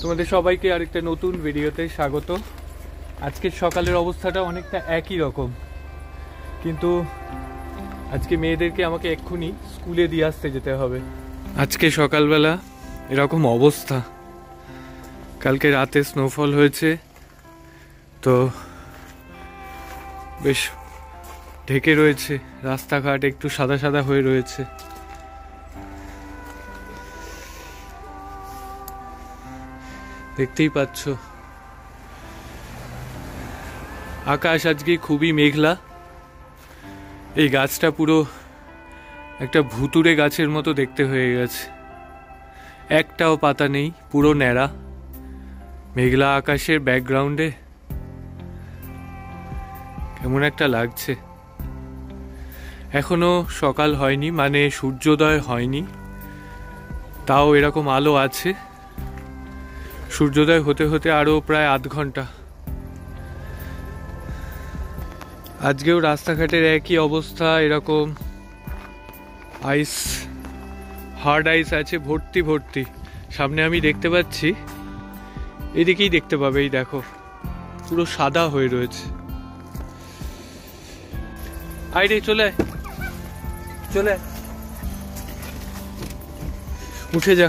তোমাদের সবাইকে আরেকটা নতুন ভিডিওতে স্বাগত। আজকের সকালের অবস্থাটা অনেকটা একই রকম, কিন্তু আজকে মেয়েদেরকে আমাকে এক্ষুনি স্কুলে দিয়ে আসতে যেতে হবে। আজকে সকালবেলা এরকম অবস্থা, কালকে রাতে স্নোফল হয়েছে তো বেশ ঢেকে রয়েছে, রাস্তাঘাট একটু সাদা সাদা হয়ে রয়েছে। দেখতেই পাচ্ছ আকাশ আজকে খুবই মেঘলা। এই গাছটা পুরো একটা ভুতুড়ে গাছের মতো দেখতে হয়ে গেছে, একটাও পাতা নেই, পুরো ন্যাড়া। মেঘলা আকাশের ব্যাকগ্রাউন্ডে কেমন একটা লাগছে। এখনো সকাল হয়নি, মানে সূর্যোদয় হয়নি, তাও এরকম আলো আছে। সূর্যোদয় হতে হতে আরো প্রায় আধ ঘন্টা। আজকেও রাস্তাঘাটের একই অবস্থা, এরকম আইস, হার্ড আইস আছে ভর্তি ভর্তি। সামনে আমি দেখতে পাচ্ছি, এদিকেই দেখতে পাবে, এই দেখো পুরো সাদা হয়ে রয়েছে। আইরে চলে চলে, উঠে যা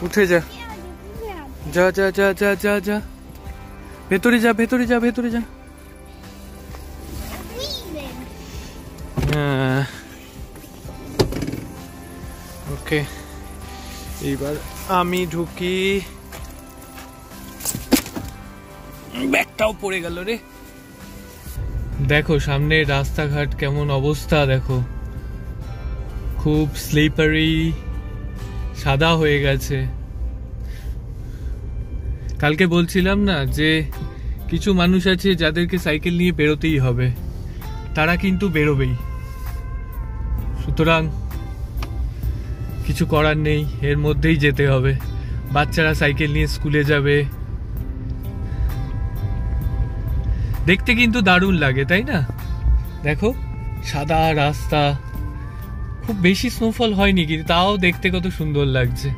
উঠে যা, যা যা যা যা যা যা, ভেতরে যা ভেতরে যা ভেতরে যা। হ্যাঁ ওকে, এইবার আমি ঢুকি। ব্যাগটাও পড়ে গেল রে। দেখো সামনে রাস্তাঘাট কেমন অবস্থা, দেখো খুব স্লিপারি, সাদা হয়ে গেছে। কালকে বলছিলাম না যে কিছু মানুষ আছে যাদেরকে সাইকেল নিয়ে বেরোতেই হবে, তারা কিন্তু বেরোবেই। সুতরাং কিছু করার নেই, এর মধ্যেই যেতে হবে। বাচ্চারা সাইকেল নিয়ে স্কুলে যাবে, দেখতে কিন্তু দারুণ লাগে, তাই না? দেখো সাদা রাস্তা, খুব বেশি স্নোফল হয়নি কিন্তু তাও দেখতে কত সুন্দর লাগছে।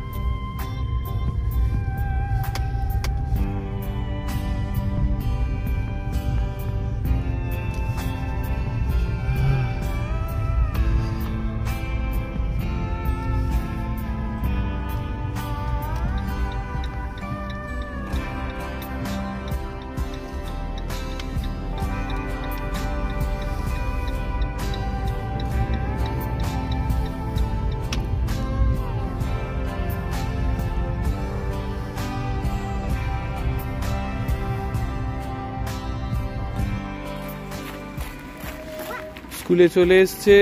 স্কুলে চলে এসছে।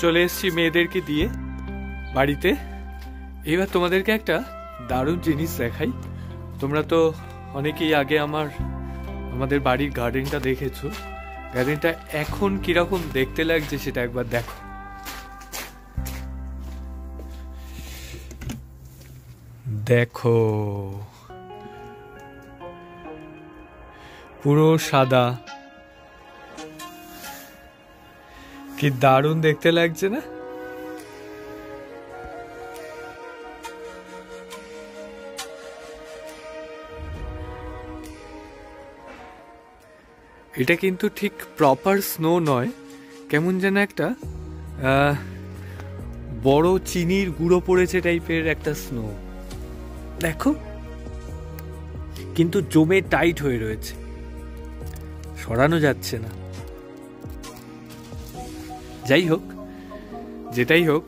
চলে এসছি মেয়েদেরকে দিয়ে বাড়িতে। এবার তোমাদেরকে একটা দারুণ জিনিস দেখাই। তোমরা তো অনেকেই আগে আমাদের বাড়ির গার্ডেনটা দেখেছো। গার্ডেনটা এখন কিরকম দেখতে লাগছে সেটা একবার দেখো। দেখো পুরো সাদা, কি দারুণ দেখতে লাগছে না? এটা কিন্তু ঠিক প্রপার স্নো নয়, কেমন যেন একটা বড় চিনির গুঁড়ো পড়েছে টাইপের একটা স্নো। দেখো কিন্তু জমে টাইট হয়ে রয়েছে, সরানো যাচ্ছে না। যাই হোক, যেটাই হোক,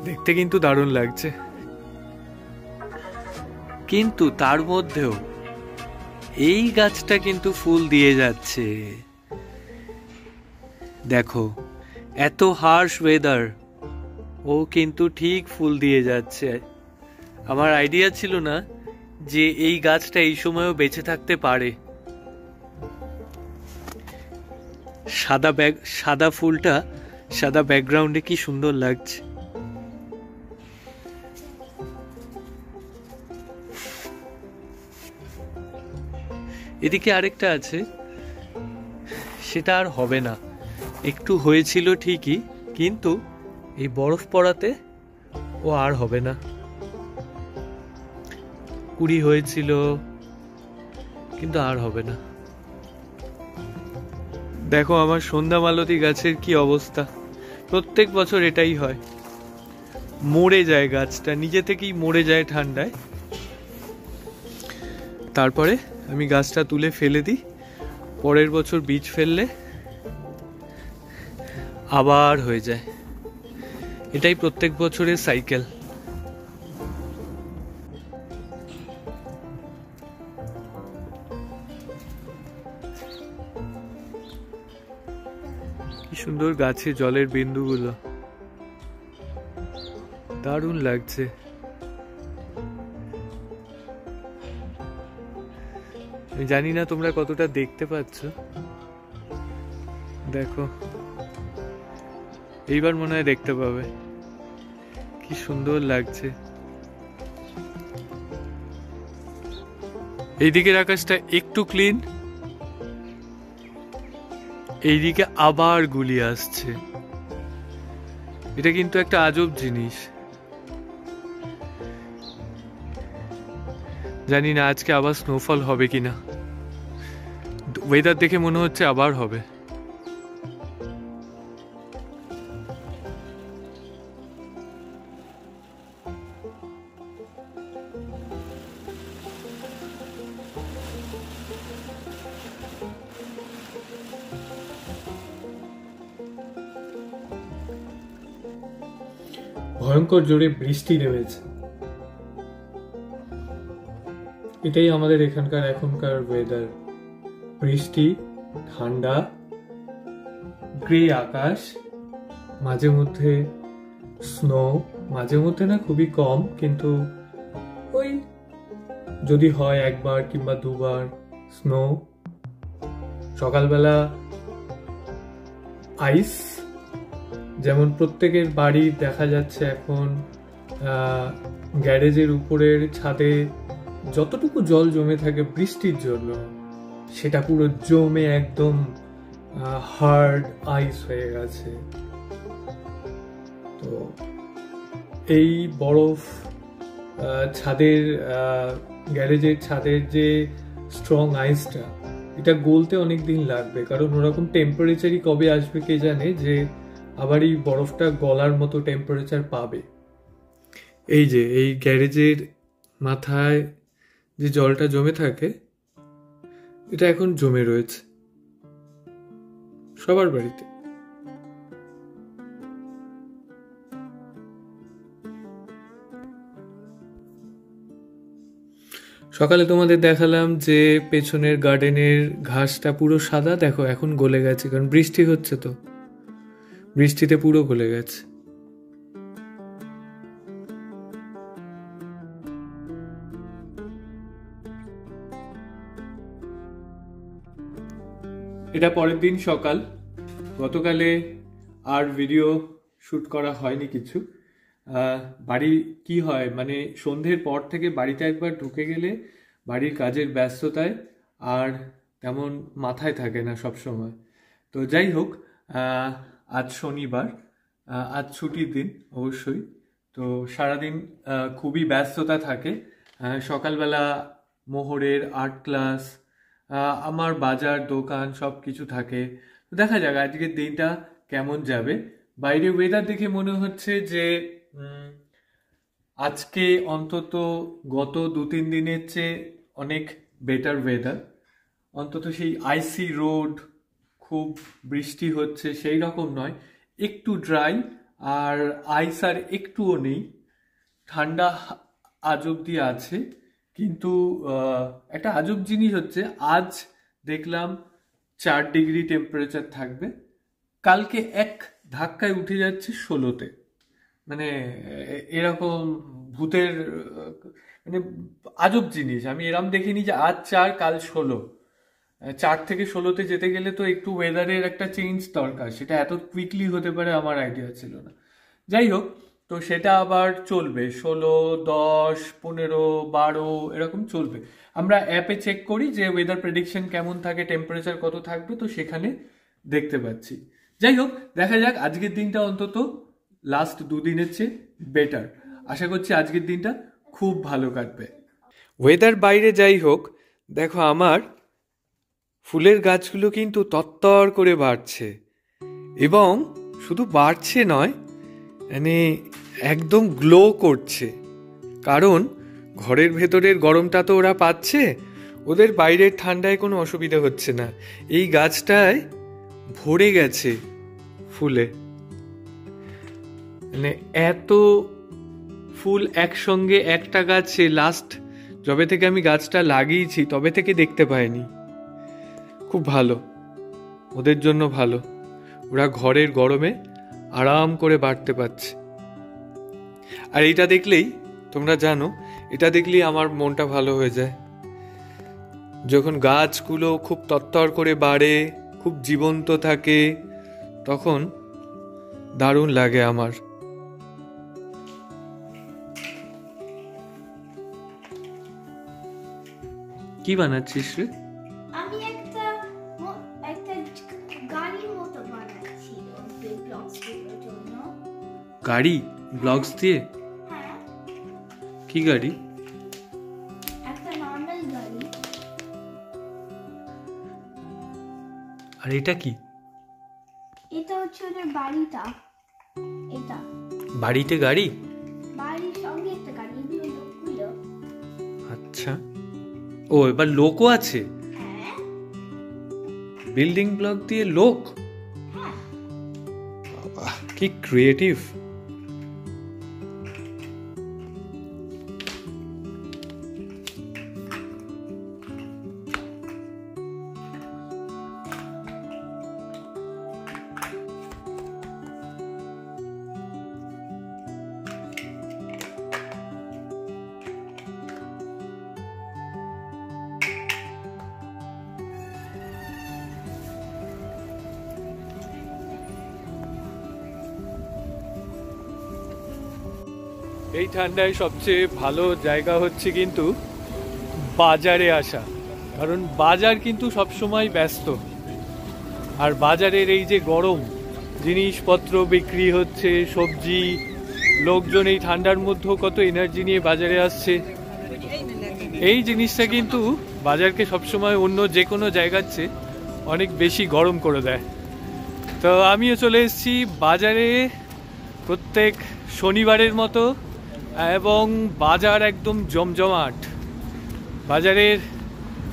দেখতে কিন্তু দারুণ লাগছে। কিন্তু তার মধ্যেও এই গাছটা কিন্তু ফুল দিয়ে যাচ্ছে। দেখো এত হার্শ ওয়েদার, ও কিন্তু ঠিক ফুল দিয়ে যাচ্ছে। আমার আইডিয়া ছিল না যে এই গাছটা এই সময়ও বেঁচে থাকতে পারে। সাদা ফুলটা সাদা ব্যাকগ্রাউন্ডে কি সুন্দর লাগছে। এদিকে আরেকটা আছে, সেটা আর হবে না। একটু হয়েছিল ঠিকই, কিন্তু এই বরফ পড়াতে ও আর হবে না। কুড়ি হয়েছিল, কিন্তু আর হবে না। দেখো আমার সন্ধ্যা মালতী গাছের কি অবস্থা। প্রত্যেক বছর এটাই হয়, মরে যায় গাছটা, নিজে থেকেই মরে যায় ঠান্ডায়। তারপরে আমি গাছটা তুলে ফেলে দিই, পরের বছর বীজ ফেললে আবার হয়ে যায়। এটাই প্রত্যেক বছরের সাইকেল। কি সুন্দর গাছে জলের বিন্দুগুলো, দারুণ লাগছে। আমি জানি না তোমরা কতটা দেখতে পাচ্ছ, দেখো এইবার মনে হয় দেখতে পাবে। কি সুন্দর লাগছে। এইদিকের আকাশটা একটু ক্লিন, এইদিকে আবার গুলি আসছে। এটা কিন্তু একটা আজব জিনিস। জানি না আজকে আবার স্নোফল হবে কিনা, ওয়েদার দেখে মনে হচ্ছে আবার হবে। ভয়ঙ্কর জোরে বৃষ্টি নেমেছে। এটাই আমাদের এখনকার ওয়েদার। বৃষ্টি, ঠান্ডা, গ্রে আকাশ, মাঝে মধ্যে স্নো, মাঝে মধ্যে না, খুবই কম, কিন্তু ওই যদি হয় একবার কিংবা দুবার স্নো। সকালবেলা আইস, যেমন প্রত্যেকের বাড়ি দেখা যাচ্ছে এখন গ্যারেজের উপরের ছাদে যতটুকু জল জমে থাকে বৃষ্টির জন্য, সেটা পুরো জমে একদম হার্ড আইস হয়ে গেছে। তো এই বরফ ছাদের গ্যারেজের ছাদের যে স্ট্রং আইসটা, এটা গলতে অনেক দিন লাগবে, কারণ ওরকম টেম্পারেচারই কবে আসবে কে জানে, যে আবার এই বরফটা গলার মতো টেম্পারেচার পাবে। এই যে এই গ্যারেজের মাথায় যে জলটা জমে থাকে, এটা এখন জমে রয়েছে সবার বাড়িতে। সকালে তোমাদের দেখালাম যে পেছনের গার্ডেনের ঘাসটা পুরো সাদা, দেখো এখন গলে গেছে, কারণ বৃষ্টি হচ্ছে, তো বৃষ্টিতে পুরো গলে গেছে। এটা পরের দিন সকাল। গতকালে আর ভিডিও শুট করা হয়নি কিছু। বাড়ি কি হয়, মানে সন্ধ্যের পর থেকে বাড়িতে একবার ঢুকে গেলে বাড়ির কাজের ব্যস্ততায় আর তেমন মাথায় থাকে না সব সময়। তো যাই হোক, আজ শনিবার, আজ ছুটির দিন অবশ্যই। তো সারাদিন খুবই ব্যস্ততা থাকে। সকালবেলা মোহরের আর্ট ক্লাস, আমার বাজার দোকান সব কিছু থাকে। দেখা যাক আজকের দিনটা কেমন যাবে। বাইরে ওয়েদার দেখে মনে হচ্ছে যে আজকে অন্তত গত 2-3 দিনের চেয়ে অনেক বেটার ওয়েদার। অন্তত সেই আইসি রোড, খুব বৃষ্টি হচ্ছে সেই রকম নয়, একটু ড্রাই, আর আইস আর একটুও নেই। ঠান্ডা আজ অব্দি আছে, কিন্তু একটা আজব জিনিস হচ্ছে, আজ দেখলাম 4 ডিগ্রি টেম্পারেচার থাকবে, কালকে এক ধাক্কায় উঠে যাচ্ছে 16-তে। মানে এরকম ভূতের মানে আজব জিনিস। আমি এরম দেখিনি যে আজ 4 কাল 16, 4 থেকে 16-তে যেতে গেলে তো একটু ওয়েদারের একটা চেঞ্জ দরকার, সেটা এত কুইকলি হতে পারে আমার আইডিয়া ছিল না। যাই হোক, তো সেটা আবার চলবে 16, 10, 15, 12 এরকম চলবে। আমরা অ্যাপে চেক করি যে ওয়েদার প্রেডিকশন কেমন থাকে, টেম্পারেচার কত থাকবে, তো সেখানে দেখতে পাচ্ছি। যাই হোক, দেখা যাক আজকের দিনটা অন্তত লাস্ট 2 দিনের চেয়ে বেটার। আশা করছি আজকের দিনটা খুব ভালো কাটবে। ওয়েদার বাইরে যাই হোক, দেখো আমার ফুলের গাছগুলো কিন্তু তত্তর করে বাড়ছে, এবং শুধু বাড়ছে নয়, মানে একদম গ্লো করছে। কারণ ঘরের ভেতরের গরমটা তো ওরা পাচ্ছে, ওদের বাইরের ঠান্ডায় কোনো অসুবিধা হচ্ছে না। এই গাছটায় ভরে গেছে ফুলে, মানে এত ফুল একসঙ্গে একটা গাছে লাস্ট যবে থেকে আমি গাছটা লাগিয়েছি তবে থেকে দেখতে পাইনি। খুব ভালো, ওদের জন্য ভালো, ওরা ঘরের গরমে আরাম করে বাড়তে পারছে। আর এটা দেখলেই, তোমরা জানো, এটা দেখলেই আমার মনটা ভালো হয়ে যায়। যখন গাছগুলো খুব তত্তর করে বাড়ে, খুব জীবন্ত থাকে, তখন দারুণ লাগে আমার। কি বানাচ্ছিস রে? আমি একটা গাড়ির মতো বানাচ্ছি ব্লগসগুলোর জন্য। গাড়ি ব্লগস দিয়ে? হ্যাঁ, কি গাড়ি? একটা নর্মাল গাড়ি। আর এটা কি? এটা হচ্ছে ওদের বাড়িটা। এটা বাড়িতে গাড়ি? বাড়ির সঙ্গে একটা গাড়ি, এগুলো লোকগুলো। আচ্ছা, ও এবার লোকও আছে? হ্যাঁ বিল্ডিং ব্লক দিয়ে লোক? হ্যাঁ। বাবা, কি ক্রিয়েটিভ। এই ঠান্ডায় সবচেয়ে ভালো জায়গা হচ্ছে কিন্তু বাজারে আসা, কারণ বাজার কিন্তু সবসময় ব্যস্ত। আর বাজারের এই যে গরম, জিনিসপত্র বিক্রি হচ্ছে, সবজি, লোকজন এই ঠান্ডার মধ্যেও কত এনার্জি নিয়ে বাজারে আসছে, এই জিনিসটা কিন্তু বাজারকে সবসময় অন্য যে কোনো জায়গার চেয়ে অনেক বেশি গরম করে দেয়। তো আমিও চলে এসেছি বাজারে প্রত্যেক শনিবারের মতো, এবং বাজার একদম জমজমাট। বাজারের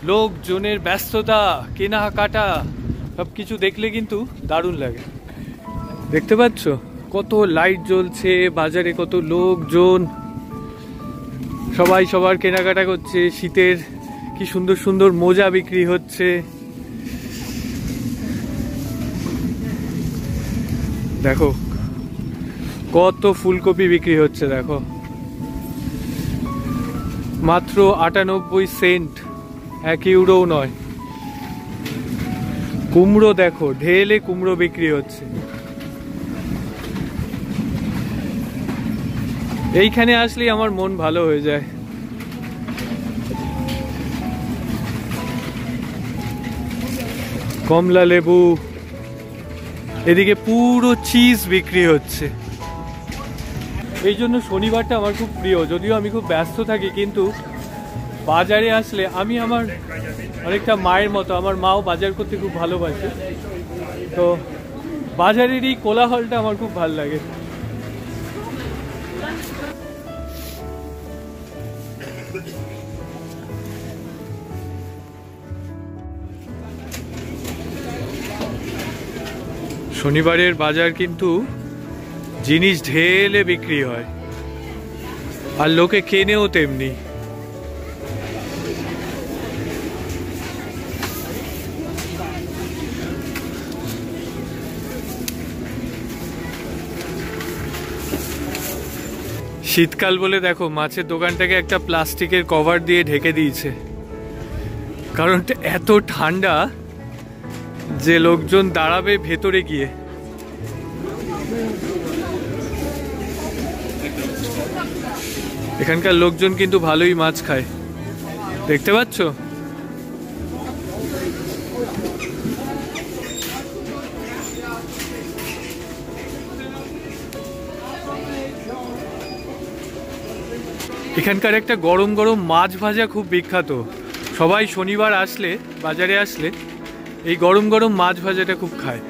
লোকজনের ব্যস্ততা, কেনাকাটা, সব কিছু দেখলে কিন্তু দারুণ লাগে। দেখতে পাচ্ছ কত লাইট জ্বলছে, বাজারে কত লোকজন, সবাই সবার কেনাকাটা করছে। শীতের কি সুন্দর সুন্দর মোজা বিক্রি হচ্ছে। দেখো কত ফুলকপি বিক্রি হচ্ছে, দেখো মাত্র 98 সেন্ট, 1 ইউরোও নয়। কুমড়ো দেখো, ঢেলে কুমড়ো বিক্রি হচ্ছে। এইখানে আসলেই আমার মন ভালো হয়ে যায়। কমলা লেবু, এদিকে পুরো চিজ বিক্রি হচ্ছে। এই জন্য শনিবারটা আমার খুব প্রিয়, যদিও আমি খুব ব্যস্ত থাকি, কিন্তু বাজারে আসলে আমি আমার অনেকটা মায়ের মতো, আমার মাও বাজার করতে খুব ভালোবাসে, তো বাজারের এই কোলাহলটা আমার খুব ভালো লাগে। শনিবারের বাজার কিন্তু জিনিস ঢেলে বিক্রি হয়, আর লোকে কেনেও তেমনি। শীতকাল বলে দেখো মাছের দোকানটাকে একটা প্লাস্টিকের কভার দিয়ে ঢেকে দিয়েছে, কারণ এত ঠান্ডা যে লোকজন দাঁড়াবে ভেতরে গিয়ে। এখানকার লোকজন কিন্তু ভালোই মাছ খায়, দেখতে পাচ্ছ। এখানকার একটা গরম গরম মাছ ভাজা খুব বিখ্যাত। সবাই শনিবার আসলে, বাজারে আসলে এই গরম গরম মাছ ভাজাটা খুব খায়।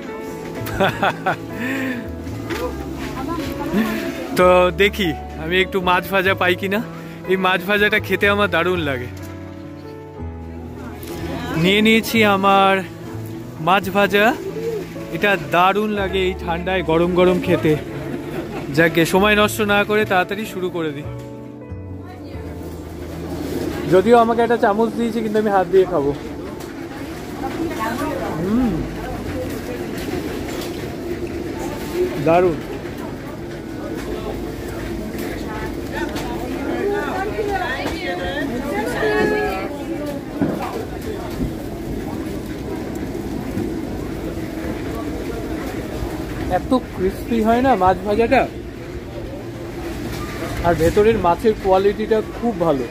তো দেখি আমি একটু মাছ ভাজা পাই কিনা। এই মাছ ভাজাটা খেতে আমার দারুণ লাগে। নিয়ে নিয়েছি আমার মাছ ভাজা, এটা দারুণ লাগে এই ঠান্ডায় গরম গরম খেতে। যাকে সময় নষ্ট না করে তাড়াতাড়ি শুরু করে দিই। যদিও আমাকে একটা চামচ দিয়েছে, কিন্তু আমি হাত দিয়ে খাবো। দারুণ। এত ক্রিস্পি হয় না মাছ ভাজাটা, আর ভেতরের মাছের কোয়ালিটিটা খুব ভালো।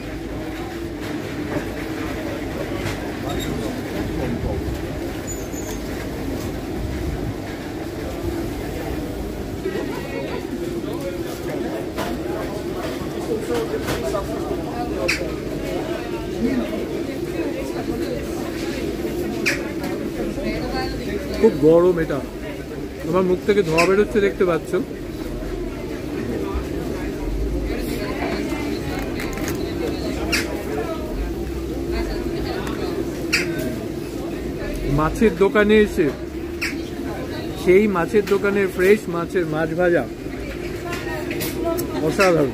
খুব গরম, এটা আমার মুখ থেকে ধোঁয়া বেরোচ্ছে, দেখতে পাচ্ছ। মাছের দোকানে এসে সেই মাছের দোকানের ফ্রেশ মাছের মাছ ভাজা অসাধারণ।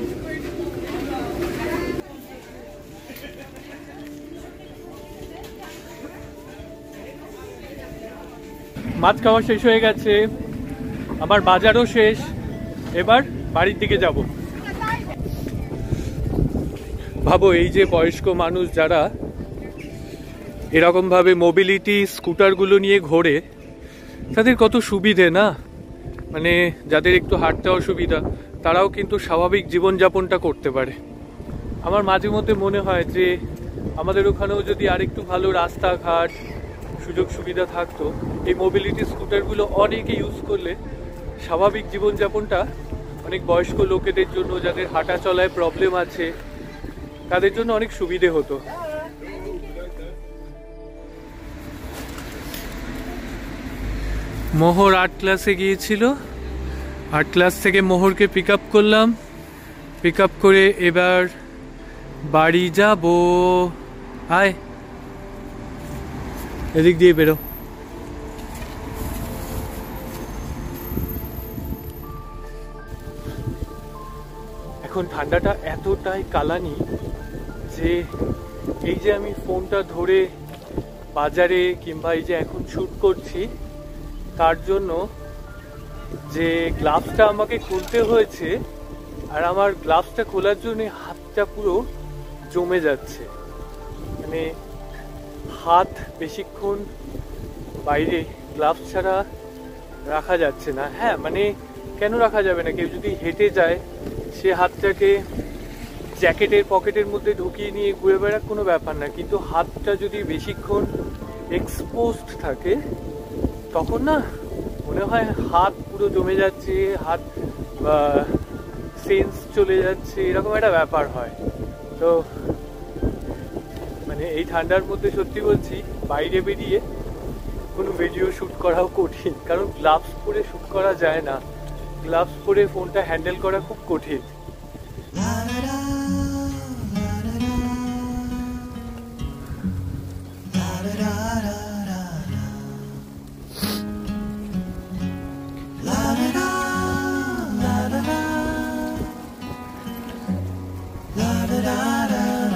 মাছ খাওয়া শেষ হয়ে গেছে, আমার বাজারও শেষ। এবার বাড়ির দিকে যাব। ভাবো এই যে বয়স্ক মানুষ যারা এরকম ভাবে মোবিলিটি স্কুটারগুলো নিয়ে ঘোরে, তাদের কত সুবিধে না। মানে যাদের একটু হাঁটতে অসুবিধা, তারাও কিন্তু স্বাভাবিক জীবনযাপনটা করতে পারে। আমার মাঝে মধ্যে মনে হয় যে আমাদের ওখানেও যদি আরেকটু ভালো রাস্তাঘাট সুযোগ সুবিধা থাকতো, এই মোবিলিটি স্কুটারগুলো অনেকে ইউজ করলে স্বাভাবিক জীবনযাপনটা অনেক বয়স্ক লোকেদের জন্য, যাদের হাঁটা চলায় প্রবলেম আছে, তাদের জন্য অনেক সুবিধে হতো। মোহর 8 ক্লাসে গিয়েছিল, 8 ক্লাস থেকে মোহরকে পিক আপ করলাম। পিক আপ করে এবার বাড়ি যাব। আয় এদিক দিয়ে বেরো। এখন ঠান্ডাটা এতটাই কালানি যে এই যে আমি ফোনটা ধরে বাজারে কিংবা এই যে এখন শুট করছি, তার জন্য যে গ্লাভসটা আমাকে খুলতে হয়েছে, আর আমার গ্লাভসটা খোলার জন্য হাতটা পুরো জমে যাচ্ছে। মানে হাত বেশিক্ষণ বাইরে গ্লাভস ছাড়া রাখা যাচ্ছে না। হ্যাঁ মানে কেন রাখা যাবে না, কেউ যদি হেঁটে যায় সে হাতটাকে জ্যাকেটের পকেটের মধ্যে ঢুকিয়ে নিয়ে ঘুরে বেড়াক, কোনো ব্যাপার না। কিন্তু হাতটা যদি বেশিক্ষণ এক্সপোজড থাকে তখন না মনে হয় হাত পুরো জমে যাচ্ছে, হাত সেন্স চলে যাচ্ছে, এরকম একটা ব্যাপার হয়। তো মানে এই ঠান্ডার মধ্যে সত্যি বলছি বাইরে বেরিয়ে কোনো ভিডিও শ্যুট করাও কঠিন, কারণ গ্লাভস পরে শ্যুট করা যায় না। গ্লাভস পরে ফোনটা হ্যান্ডেল করা খুব কঠিন।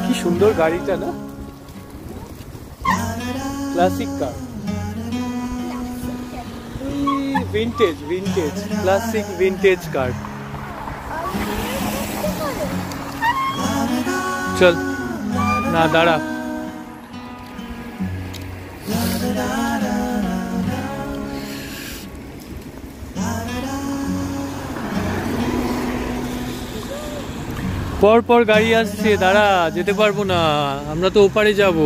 কি সুন্দর গাড়িটা না, ক্লাসিক কার, ভিন্টেজ ক্লাসিক ভিন্টেজ কার। চল না দাঁড়া। পর পর গাড়ি আসছে, দাঁড়া, যেতে পারবো না, আমরা তো ওপারে যাব।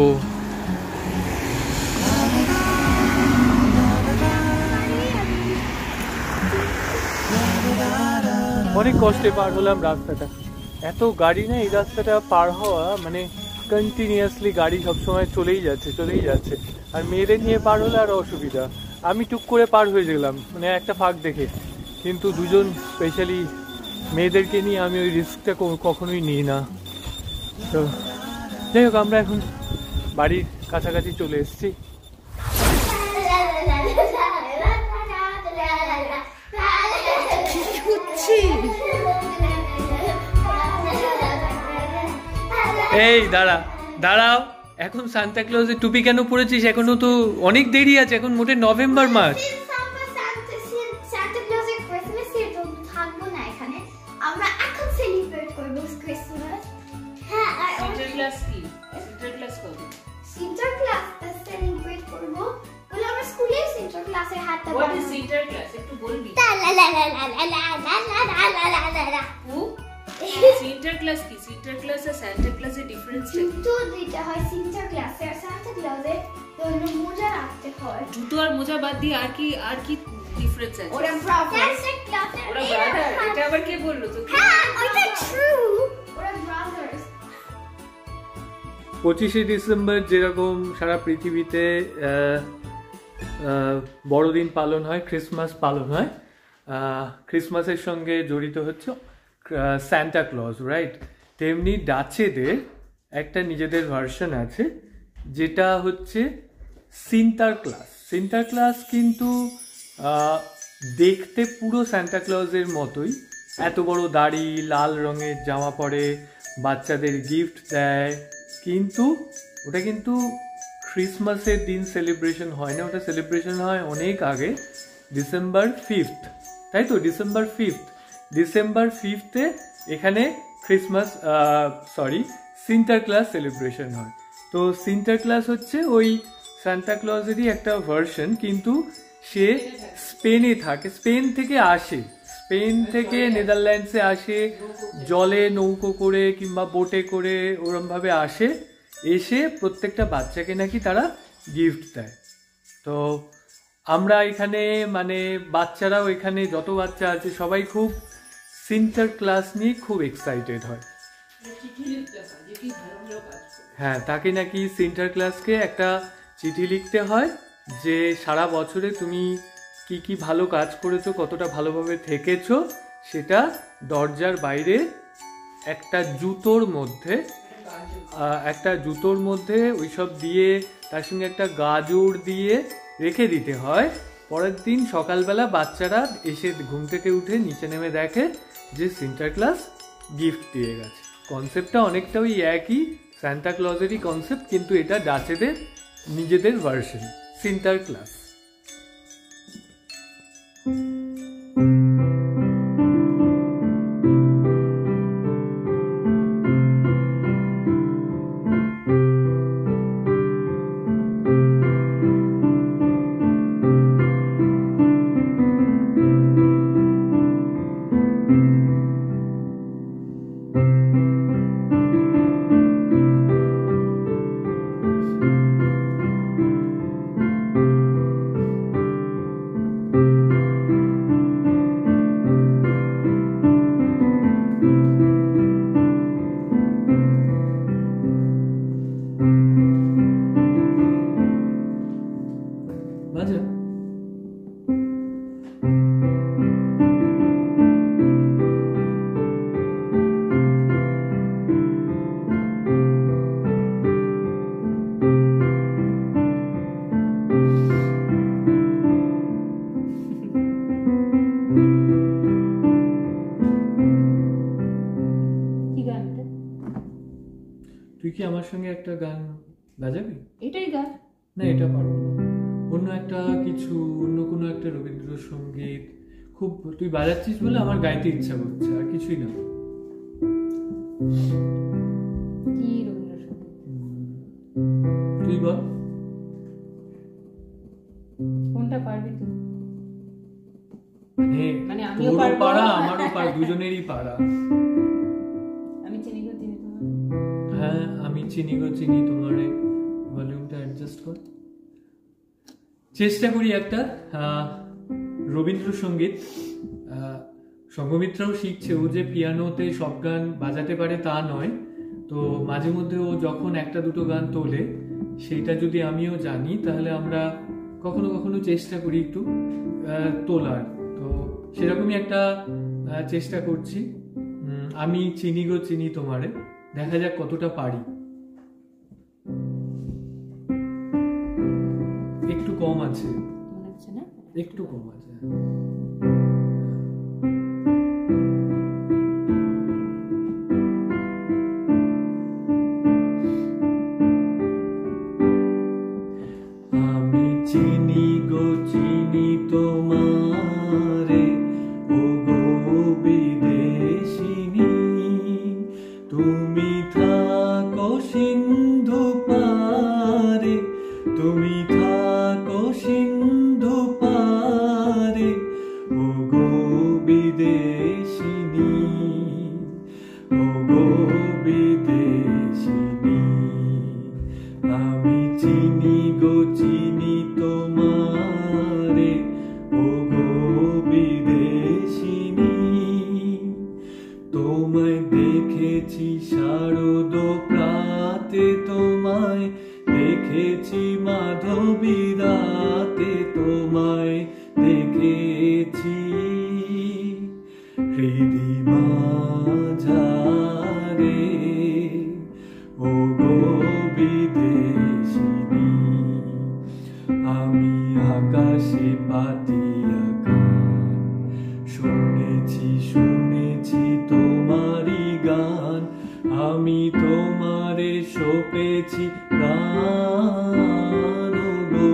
অনেক কষ্টে পার হলাম রাস্তাটা, এত গাড়ি না এই রাস্তাটা পার হওয়া, মানে কন্টিনিউয়াসলি গাড়ি সবসময় চলেই যাচ্ছে। আর মেয়েদের নিয়ে পার হলে আরো অসুবিধা। আমি টুক করে পার হয়ে গেলাম মানে একটা ফাঁক দেখে, কিন্তু দুজন স্পেশালি মেয়েদেরকে নিয়ে আমি ওই রিস্কটা কখনোই নিই না। তো যাই হোক, আমরা এখন বাড়ির কাছাকাছি চলে এসেছি। এই দাঁড়াও, এখন সান্তা ক্লজের টুপি কেন পরেছিস? এখনো তো অনেক দেরি আছে, এখন মোটে নভেম্বর মাস। সিন্টার ক্লাস কি? সিন্টার ক্লাস আর সান্টা ক্লাসের ডিফারেন্স কি? জুতো দিতে হয় সিন্টার ক্লাসে, আর সান্টা ক্লাসে তো মোজা রাখতে হয়। জুতো আর মোজা বাদ দিয়ে আর কি ডিফারেন্স আছে? ওরা ব্রাদার্স, সান্টা ক্লাসে ওরা ব্রাদার। এটা আবার কে বললো তোকে? হ্যাঁ, ওটা ট্রু, ওরা ব্রাদার্স। 25শে ডিসেম্বর যেরকম সারা পৃথিবীতে বড়দিন পালন হয়, ক্রিসমাস পালন হয়, ক্রিসমাসের সঙ্গে জড়িত হচ্ছে সান্টা ক্লজ, রাইট? তেমনি ডাচেদের একটা নিজেদের ভার্সন আছে যেটা হচ্ছে সিন্টার ক্লাস। সিন্টার ক্লাস কিন্তু দেখতে পুরো সান্টা ক্লজের মতোই, এত বড় দাড়ি, লাল রঙের জামা পরে, বাচ্চাদের গিফট দেয়, কিন্তু ওটা কিন্তু ক্রিসমাসের দিন সেলিব্রেশন হয় না, ওটা সেলিব্রেশন হয় অনেক আগে, ডিসেম্বর 5th, তাই তো? ডিসেম্বর 5th এখানে ক্রিসমাস সিন্টার ক্লাস সেলিব্রেশন হয়। তো সিন্টার ক্লাস হচ্ছে ওই সান্টা ক্লজেরই একটা ভার্সন, কিন্তু সে স্পেনে থাকে, স্পেন থেকে নেদারল্যান্ডসে আসে, জলে নৌকো করে কিংবা বোটে করে ওরমভাবে আসে, এসে প্রত্যেকটা বাচ্চাকে নাকি তারা গিফট দেয়। তো আমরা এখানে মানে বাচ্চারাও এখানে যত বাচ্চা আছে সবাই খুব সিন্টার ক্লাস নিয়ে খুব এক্সাইটেড হয়। হ্যাঁ, তাকে নাকি সিন্টার ক্লাসকে একটা চিঠি লিখতে হয় যে সারা বছরে তুমি কি কি ভালো কাজ করেছো, কতটা ভালোভাবে থেকেছো, সেটা দরজার বাইরে একটা জুতোর মধ্যে ওইসব দিয়ে, তার সঙ্গে একটা গাজর দিয়ে রেখে দিতে হয়। পরের দিন সকালবেলা বাচ্চারা এসে ঘুম থেকে উঠে নিচে নেমে দেখে যে সিন্টার ক্লাস গিফট দিয়ে গেছে। কনসেপ্টটা অনেকটা ওই একই, সান্টা ক্লজেরই কনসেপ্ট, কিন্তু এটা ডাচেদের নিজেদের ভার্সন, সিন্টার ক্লাস। তুই কি আমার সঙ্গে একটা গান বাজাবি? এটাই গান না, এটা পারবো না, অন্য একটা কিছু, অন্য কোনো একটা রবীন্দ্রসঙ্গীত। খুব তুই বাজাচ্ছিস বলে আমার গাইতে ইচ্ছা করছে, আর কিছুই না। কি রবীন্দ্রসঙ্গীত? তুই বল। কোনটা পারবি তুই? মানে আমিও তোরও পারবো। পারা আমারও পারা, দুজনেরই পারা। আমি চিনি গো চিনি তোমার। হ্যাঁ, আমি চিনি গো চিনি তোমারে। ভলিউমটা অ্যাডজাস্ট কর। চেষ্টা করি একটা রবীন্দ্রসঙ্গীত। সঙ্গমিত্রাও শিখছে, ও যে পিয়ানোতে সব গান বাজাতে পারে তা নয়, তো মাঝে মধ্যে ও যখন একটা দুটো গান তোলে সেইটা যদি আমিও জানি তাহলে আমরা কখনো কখনো চেষ্টা করি একটু তোলার। তো সেরকমই একটা চেষ্টা করছি। আমি চিনি গো চিনি তোমারে, দেখা যাক কতটা পারি। একটু কম আছে, মনে হচ্ছে না? একটু কম আছে। আমি চিনি গো চিনি তোমারে, ও গো বিদেশিনী, তুমি থাকো সিন্ধু পারে, তুমি থাকো সিন্ধু পারে, ও গো বিদেশিনী, ও গো বিদেশিনী। আমি চিনি গো চিনি তোমারে, ও গো বিদেশিনী, তোমায় দেখেছি শারদ প্রাতে, তোমায় দেখেছি মাধবী রাতে, তোমায় দেখেছি হৃদি মাঝারে, ও গো বিদেশিনী। আমি আকাশে পাতিয়া গান শুনেছি, শুনেছি তোমারই গান, আমি তোমারে সপেছি প্রাণ, ও গো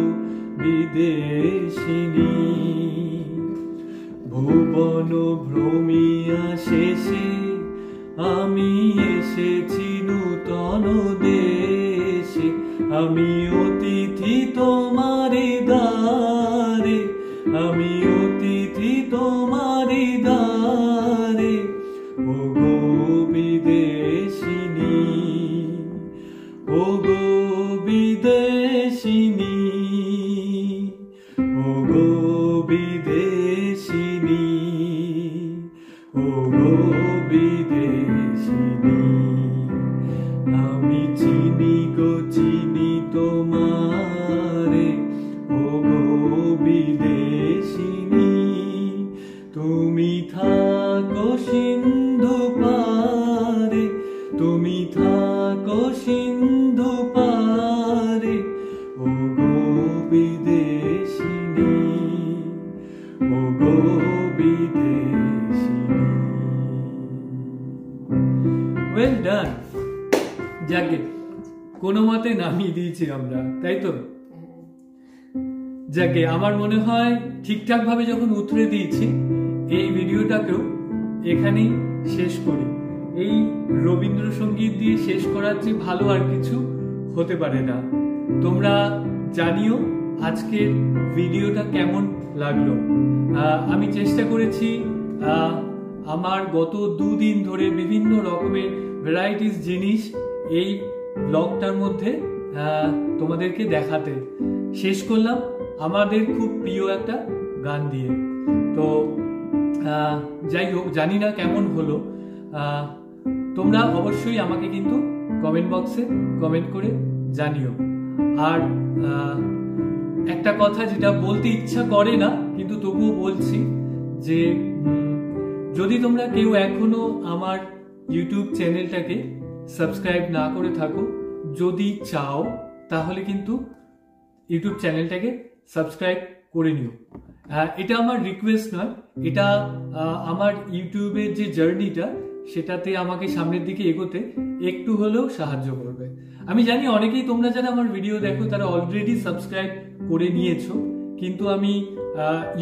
বিদেশিনী। ভুবন ভ্রমিয়া শেষে আমি এসেছি নূতন দেশে, আমি অতিথি তোমারি দ্বারে, আমি অতিথি তোমারি দ্বারে, ও গো বিদেশিনী, ও গো বিদেশিনী, ও গো বিদেশিনী, ও গো বিদেশিনী। আমি চিনি গো চিনি তোমারে, ও গো বিদেশিনী, তুমি থাকো সিন্ধু পারে, তুমি থাকো সিন্ধু পারে, ও গো বিদেশিনী, ও গো বিদেশিনী। Well done. যাকে কোনো মতে নামিয়ে দিয়েছি আমরা, তাই তো? যাকে আমার মনে হয় ঠিকঠাক ভাবে যখন উতরে দিয়েছি, এই ভিডিওটাকেও এখানেই শেষ করি। এই রবীন্দ্রসঙ্গীত দিয়ে শেষ করার চেয়ে ভালো আর কিছু হতে পারে না। তোমরা জানিও আজকের ভিডিওটা কেমন লাগলো। আমি চেষ্টা করেছি আমার গত দুদিন ধরে বিভিন্ন রকমের ভ্যারাইটিস জিনিস এই ব্লগটার মধ্যে তোমাদেরকে দেখাতে। শেষ করলাম আমাদের খুব প্রিয় একটা গান দিয়ে। তো যাই হোক, জানি না কেমন হলো। তোমরা অবশ্যই আমাকে কিন্তু কমেন্ট বক্সে কমেন্ট করে জানিও। আর একটা কথা যেটা বলতে ইচ্ছা করে না কিন্তু তবুও বলছি, যে যদি তোমরা কেউ এখনো আমার ইউটিউব চ্যানেলটাকে সাবস্ক্রাইব না করে থাকো, যদি চাও তাহলে কিন্তু ইউটিউব চ্যানেলটাকে সাবস্ক্রাইব করে নিও। এটা আমার রিকোয়েস্ট নয়, এটা আমার ইউটিউবের যে জার্নিটা সেটাতে আমাকে সামনের দিকে এগোতে একটু হলেও সাহায্য করবে। আমি জানি অনেকেই তোমরা যারা আমার ভিডিও দেখো তারা অলরেডি সাবস্ক্রাইব করে নিয়েছো, কিন্তু আমি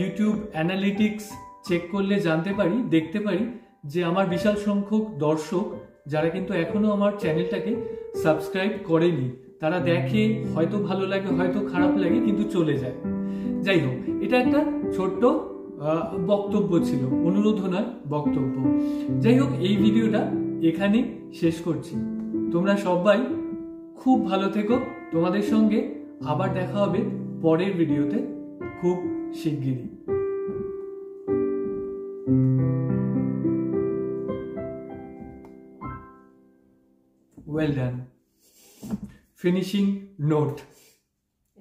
ইউটিউব অ্যানালিটিক্স চেক করলে জানতে পারি, দেখতে পারি যে আমার বিশাল সংখ্যক দর্শক যারা কিন্তু এখনো আমার চ্যানেলটাকে সাবস্ক্রাইব করেনি, তারা দেখে, হয়তো ভালো লাগে, হয়তো খারাপ লাগে, কিন্তু চলে যায়। যাই হোক, এটা একটা ছোট্ট বক্তব্য ছিল, অনুরোধ নয়, বক্তব্য। যাই হোক, এই ভিডিওটা এখানে শেষ করছি। তোমরা সবাই খুব ভালো থেকো। তোমাদের সঙ্গে আবার দেখা হবে পরের ভিডিওতে খুব শিগগিরই। Well done. Finishing note.